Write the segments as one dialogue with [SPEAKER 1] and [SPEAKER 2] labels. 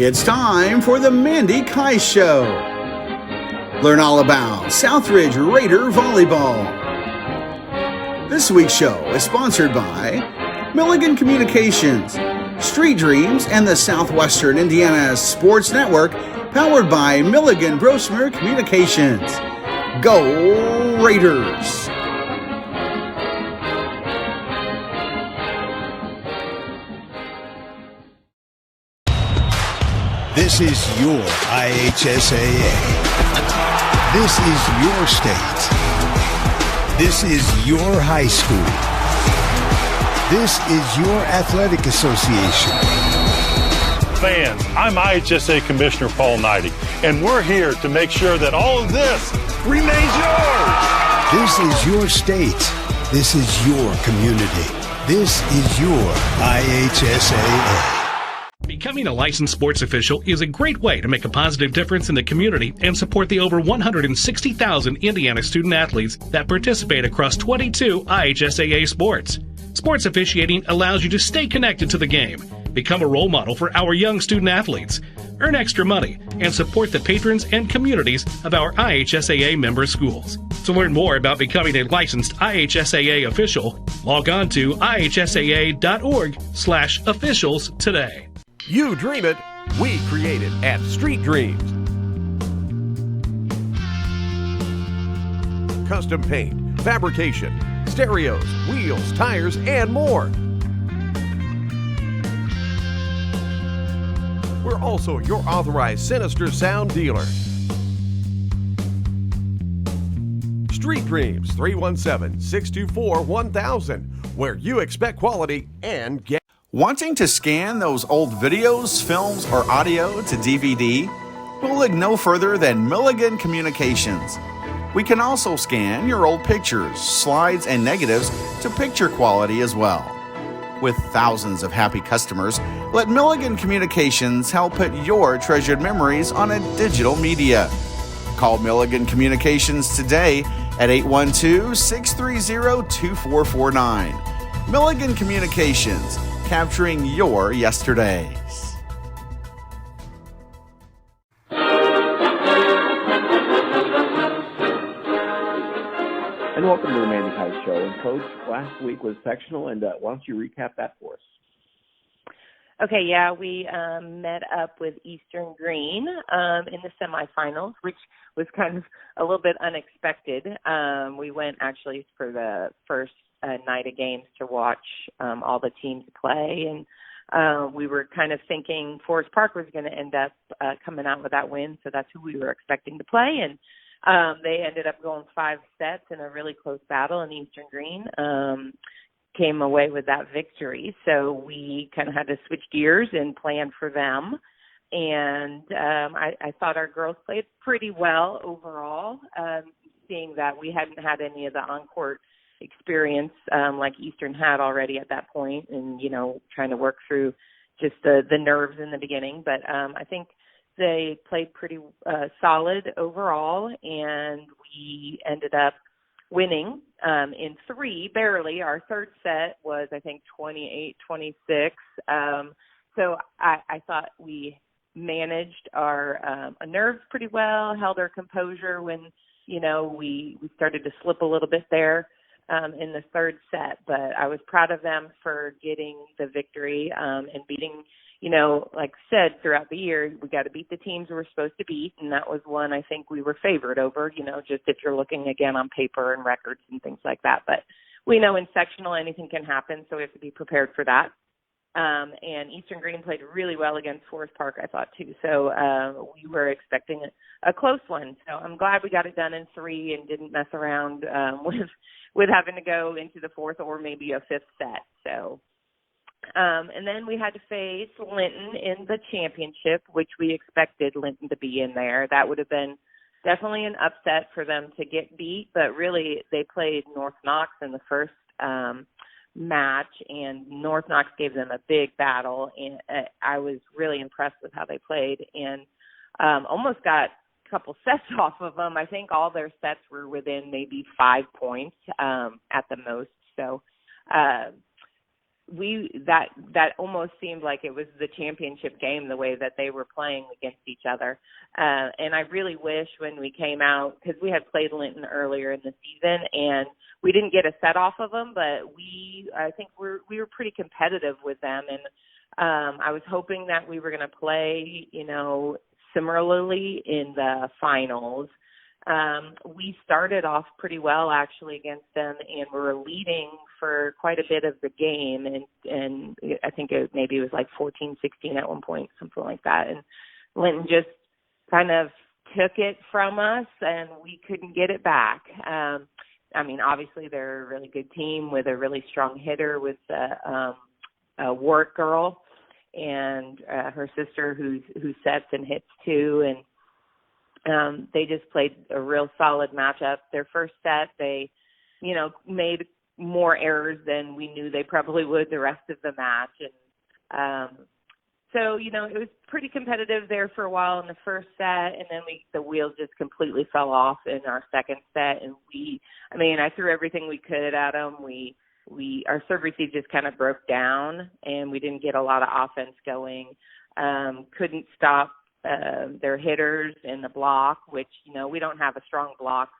[SPEAKER 1] It's time for the Mande Keusch Show. Learn all about Southridge Raider Volleyball. This week's show is sponsored by Milligan Communications, Street Dreams, and the Southwestern Indiana Sports Network, powered by Milligan Brosmer Communications. Go Raiders!
[SPEAKER 2] This is your IHSAA. This is your state. This is your high school. This is your athletic association.
[SPEAKER 3] Fans, I'm IHSA Commissioner Paul Knighty, and we're here to make sure that all of this remains yours.
[SPEAKER 2] This is your state. This is your community. This is your IHSAA.
[SPEAKER 4] Becoming a licensed sports official is a great way to make a positive difference in the community and support the over 160,000 Indiana student athletes that participate across 22 IHSAA sports. Sports officiating allows you to stay connected to the game, become a role model for our young student athletes, earn extra money, and support the patrons and communities of our IHSAA member schools. To learn more about becoming a licensed IHSAA official, log on to ihsaa.org/officials today.
[SPEAKER 5] You dream it, we create it at Street Dreams. Custom paint, fabrication, stereos, wheels, tires, and more. We're also your authorized Sinister Sound dealer. Street Dreams, 317-624-1000, where you expect quality and get.
[SPEAKER 1] Wanting to scan those old videos, films, or audio to DVD? We'll look no further than Milligan Communications. We can also scan your old pictures, slides, and negatives to picture quality as well. With thousands of happy customers, let Milligan Communications help put your treasured memories on a digital media. Call Milligan Communications today at 812-630-2449. Milligan Communications, capturing your yesterdays.
[SPEAKER 6] And welcome to the Mande Keusch Show. And Coach, last week was sectional, and why don't you recap that for us?
[SPEAKER 7] Okay, yeah, we met up with Eastern Green in the semifinals, which was kind of a little bit unexpected. We went actually for the first night of games to watch all the teams play, and we were kind of thinking Forest Park was going to end up coming out with that win, so that's who we were expecting to play, and they ended up going 5 sets in a really close battle, and Eastern Green came away with that victory. So we kind of had to switch gears and plan for them. And I thought our girls played pretty well overall, seeing that we hadn't had any of the on-court experience like Eastern had already at that point, and, you know, trying to work through just the nerves in the beginning. But I think they played pretty solid overall, and we ended up winning in 3, barely. Our third set was, I think, 28-26. So I thought we managed our nerves pretty well, held our composure when, you know, we started to slip a little bit there in the third set. But I was proud of them for getting the victory and beating, you know, like I said, throughout the year, we got to beat the teams we're supposed to beat, and that was one I think we were favored over, you know, just if you're looking again on paper and records and things like that. But we know in sectional anything can happen, so we have to be prepared for that. And Eastern Green played really well against Forest Park, I thought, too. So we were expecting a close one. So I'm glad we got it done in 3 and didn't mess around with having to go into the 4th or maybe a 5th set. So. And then we had to face Linton in the championship, which we expected Linton to be in there. That would have been definitely an upset for them to get beat, but really they played North Knox in the first match, and North Knox gave them a big battle, and I was really impressed with how they played, and almost got a couple sets off of them. I think all their sets were within maybe 5 points at the most, so that almost seemed like it was the championship game, the way that they were playing against each other. And I really wish when we came out, because we had played Linton earlier in the season, and we didn't get a set off of them, but I think we were pretty competitive with them. And I was hoping that we were going to play, similarly in the finals. We started off pretty well actually against them, and we were leading for quite a bit of the game, and I think maybe it was like 14-16 at one point, something like that. And Linton just kind of took it from us, and we couldn't get it back. Obviously they're a really good team with a really strong hitter with a Warwick girl and her sister who sets and hits too, and they just played a real solid matchup. Their first set, they, made more errors than we knew they probably would the rest of the match. And so, it was pretty competitive there for a while in the first set, and then the wheels just completely fell off in our second set. And I threw everything we could at them. Our serve receive just kind of broke down, and we didn't get a lot of offense going. Couldn't stop their hitters in the block, which, we don't have a strong block,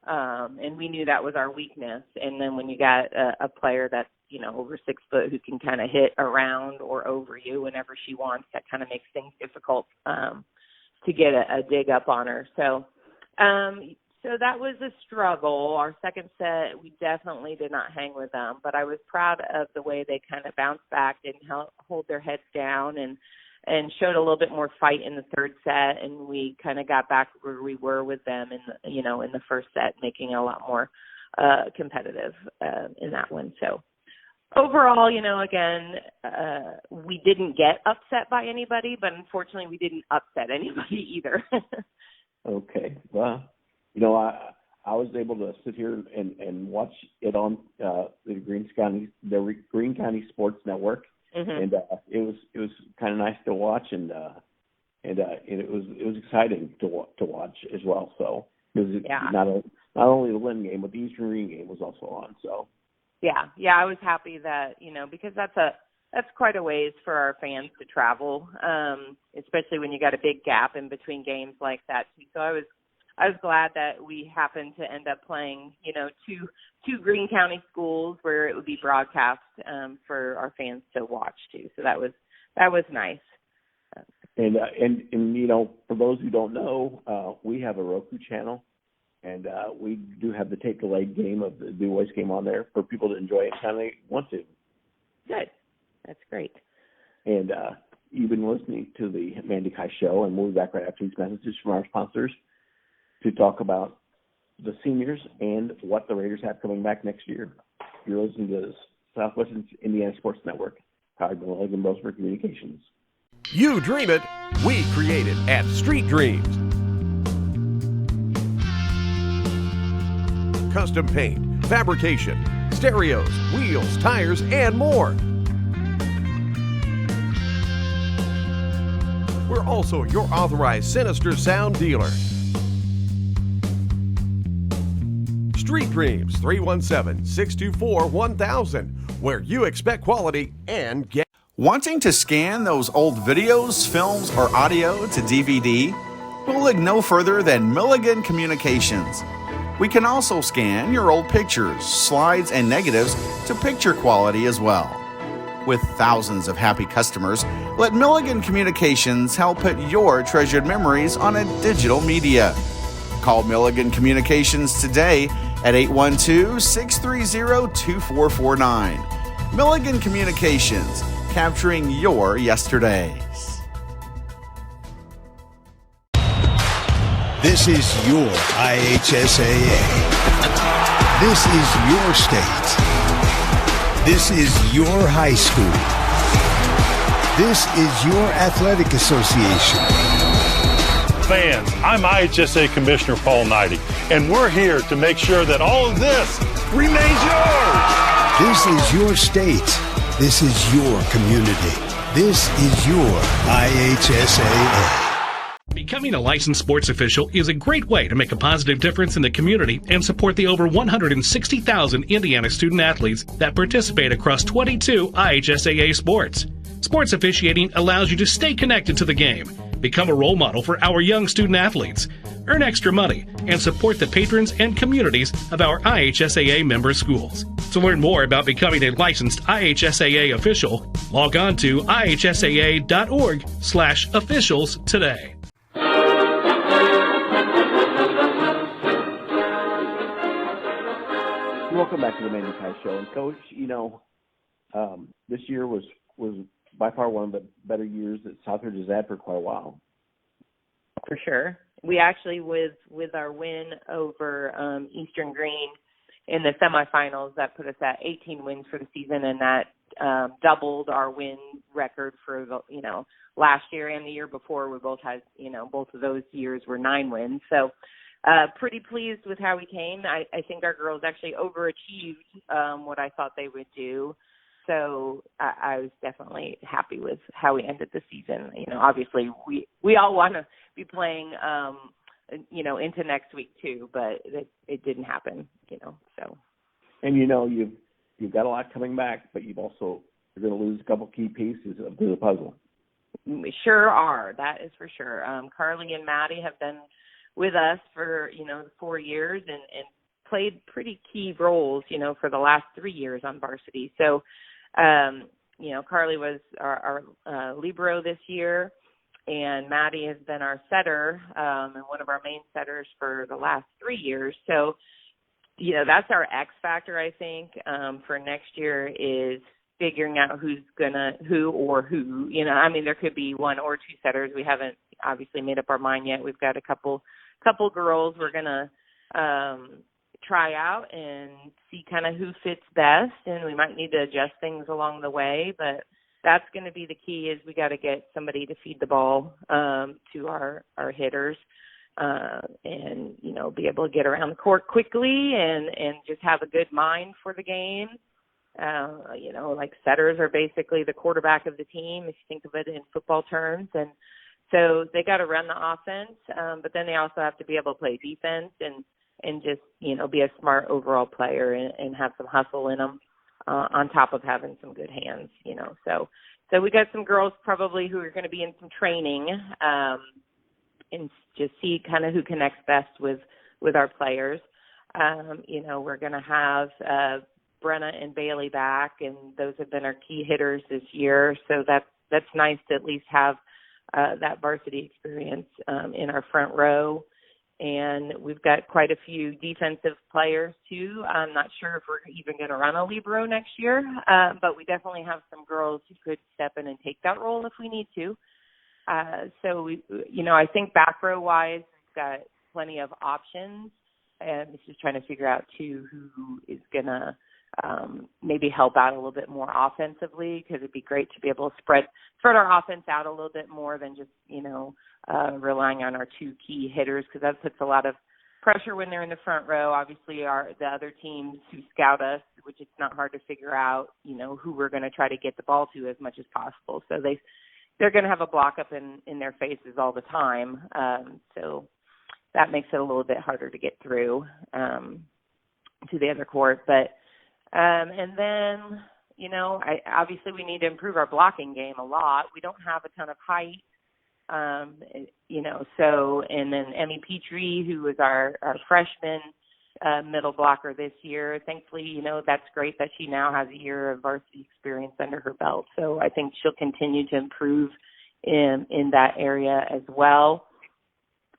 [SPEAKER 7] and we knew that was our weakness. And then when you got a player that's, over 6 foot who can kind of hit around or over you whenever she wants, that kind of makes things difficult to get a dig up on her. So that was a struggle. Our second set, we definitely did not hang with them, but I was proud of the way they kind of bounced back and hold their heads down and showed a little bit more fight in the third set, and we kind of got back where we were with them in the first set, making it a lot more competitive in that one. So overall, again, we didn't get upset by anybody, but unfortunately we didn't upset anybody either.
[SPEAKER 6] Okay. Well, I was able to sit here and watch it on the Greene County Sports Network. Mm-hmm. And it was kind of nice to watch, and it was exciting to watch as well. So it was not only the Lynn game, but the Eastern Greene game was also on. So yeah, I was happy that because that's quite a ways for our fans to travel, especially when you got a big gap in between games like that too. So I was glad that we happened to end up playing, two Greene County schools where it would be broadcast for our fans to watch too. So that was nice. And for those who don't know, we have a Roku channel, and we do have the Take the Leg game of the boys game on there for people to enjoy anytime they want to. Good. That's great. And you've been listening to the Mande Keusch Show, and we'll be back right after these messages from our sponsors to talk about the seniors and what the Raiders have coming back next year. You're listening to the Southwestern Indiana Sports Network, powered by Logan Brosmer Communications.
[SPEAKER 5] You dream it, we create it at Street Dreams. Custom paint, fabrication, stereos, wheels, tires, and more. We're also your authorized Sinister Sound dealer. Street Dreams, 317-624-1000, where you expect quality and get.
[SPEAKER 1] Wanting to scan those old videos, films, or audio to DVD? We'll look no further than Milligan Communications. We can also scan your old pictures, slides, and negatives to picture quality as well. With thousands of happy customers, let Milligan Communications help put your treasured memories on a digital media. Call Milligan Communications today at 812-630-2449. Milligan Communications, capturing your yesterdays.
[SPEAKER 2] This is your IHSAA. This is your state. This is your high school. This is your athletic association.
[SPEAKER 3] Fans, I'm IHSA Commissioner Paul Knighty, and we're here to make sure that all of this remains yours.
[SPEAKER 2] This is your state. This is your community. This is your IHSAA.
[SPEAKER 4] Becoming a licensed sports official is a great way to make a positive difference in the community and support the over 160,000 Indiana student athletes that participate across 22 IHSAA sports. Sports officiating allows you to stay connected to the game, become a role model for our young student athletes, earn extra money, and support the patrons and communities of our IHSAA member schools. To learn more about becoming a licensed IHSAA official, log on to ihsaa.org/officials today.
[SPEAKER 6] Welcome back to the Mande Keusch Show. And Coach, this year was by far one of the better years that Southridge has had for quite a while.
[SPEAKER 7] For sure. We actually, with our win over Eastern Green in the semifinals, that put us at 18 wins for the season, and that doubled our win record for last year and the year before. We both had both of those years were 9 wins. So pretty pleased with how we came. I think our girls actually overachieved what I thought they would do. So I was definitely happy with how we ended the season. Obviously we all want to be playing, into next week too, but it didn't happen, so. And
[SPEAKER 6] you've got a lot coming back, but you're going to lose a couple key pieces of the puzzle.
[SPEAKER 7] We sure are. That is for sure. Carly and Maddie have been with us for, 4 years and played pretty key roles, for the last 3 years on varsity. So, Carly was our libero this year, and Maddie has been our setter and one of our main setters for the last 3 years. So, that's our X factor, I think, for next year is figuring out who. There could be 1 or 2 setters. We haven't obviously made up our mind yet. We've got a couple girls we're going to try out and see kind of who fits best, and we might need to adjust things along the way, but that's going to be the key is we got to get somebody to feed the ball to our hitters and, be able to get around the court quickly and just have a good mind for the game. Like setters are basically the quarterback of the team, if you think of it in football terms. And so they got to run the offense, but then they also have to be able to play defense and just, be a smart overall player and have some hustle in them on top of having some good hands, So we got some girls probably who are going to be in some training and just see kind of who connects best with our players. We're going to have Brenna and Bailey back, and those have been our key hitters this year. So that's nice to at least have that varsity experience in our front row. And we've got quite a few defensive players, too. I'm not sure if we're even going to run a libero next year, but we definitely have some girls who could step in and take that role if we need to. So, I think back row-wise, we've got plenty of options. And it's just trying to figure out, too, who is going to maybe help out a little bit more offensively, because it'd be great to be able to spread our offense out a little bit more than just, relying on our 2 key hitters, because that puts a lot of pressure when they're in the front row. Obviously, the other teams who scout us, which it's not hard to figure out, who we're going to try to get the ball to as much as possible. So they're going to have a block up in their faces all the time. So that makes it a little bit harder to get through to the other court. But and then, obviously we need to improve our blocking game a lot. We don't have a ton of height. And then Emmy Petrie, who was our freshman middle blocker this year, thankfully, that's great that she now has a year of varsity experience under her belt. So I think she'll continue to improve in that area as well.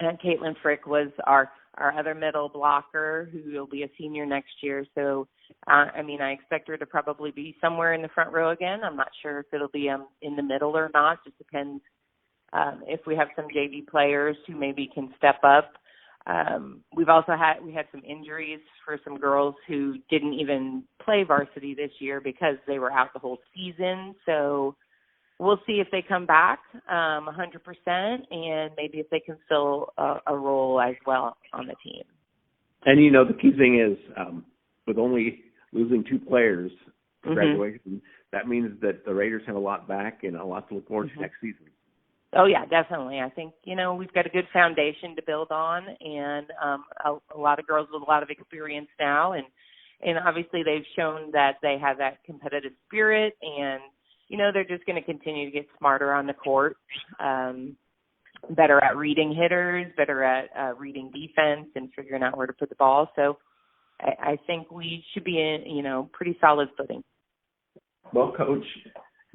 [SPEAKER 7] And Caitlin Frick was our other middle blocker, who will be a senior next year. So, I expect her to probably be somewhere in the front row again. I'm not sure if it'll be in the middle or not. Just depends if we have some JV players who maybe can step up. We had some injuries for some girls who didn't even play varsity this year because they were out the whole season. So we'll see if they come back 100% and maybe if they can fill a role as well on the team.
[SPEAKER 6] And, the key thing is with only losing 2 players for graduation, that means that the Raiders have a lot back and a lot to look forward to next season.
[SPEAKER 7] Oh, yeah, definitely. I think, we've got a good foundation to build on, and a lot of girls with a lot of experience now. And obviously they've shown that they have that competitive spirit, and, they're just going to continue to get smarter on the court, better at reading hitters, better at reading defense and figuring out where to put the ball. So I think we should be in, pretty solid footing.
[SPEAKER 6] Well, Coach,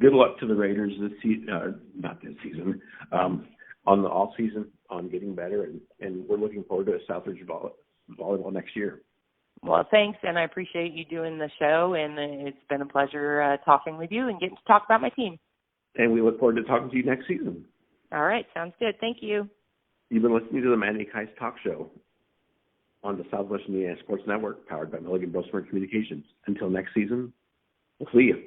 [SPEAKER 6] good luck to the Raiders this season, not this season, on the off season, on getting better, and we're looking forward to Southridge Volleyball next year.
[SPEAKER 7] Well, thanks, and I appreciate you doing the show, and it's been a pleasure talking with you and getting to talk about my team.
[SPEAKER 6] And we look forward to talking to you next season.
[SPEAKER 7] All right, sounds good. Thank you.
[SPEAKER 6] You've been listening to the Mande Keusch Talk Show on the Southwest Indiana Sports Network, powered by Milligan Brosmer Communications. Until next season, we'll see you.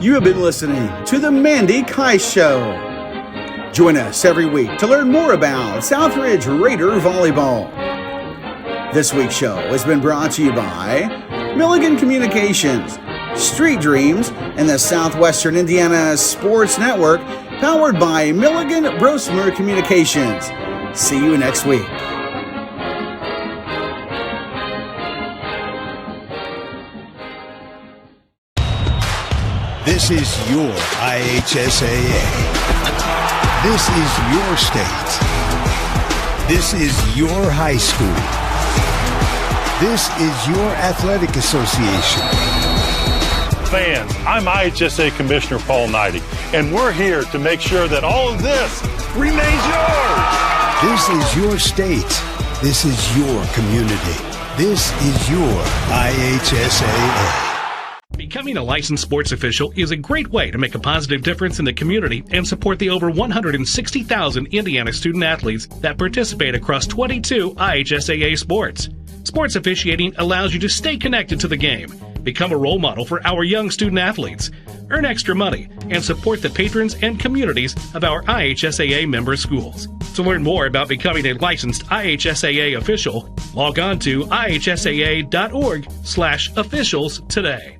[SPEAKER 1] You have been listening to the Mande Keusch Show. Join us every week to learn more about Southridge Raider Volleyball. This week's show has been brought to you by Milligan Communications, Street Dreams, and the Southwestern Indiana Sports Network, powered by Milligan Brosmer Communications. See you next week.
[SPEAKER 2] This is your IHSAA. This is your state. This is your high school. This is your athletic association.
[SPEAKER 3] Fans, I'm IHSA Commissioner Paul Knighty, and we're here to make sure that all of this remains yours.
[SPEAKER 2] This is your state. This is your community. This is your IHSAA.
[SPEAKER 4] Becoming a licensed sports official is a great way to make a positive difference in the community and support the over 160,000 Indiana student athletes that participate across 22 IHSAA sports. Sports officiating allows you to stay connected to the game, become a role model for our young student athletes, earn extra money, and support the patrons and communities of our IHSAA member schools. To learn more about becoming a licensed IHSAA official, log on to ihsaa.org/officials today.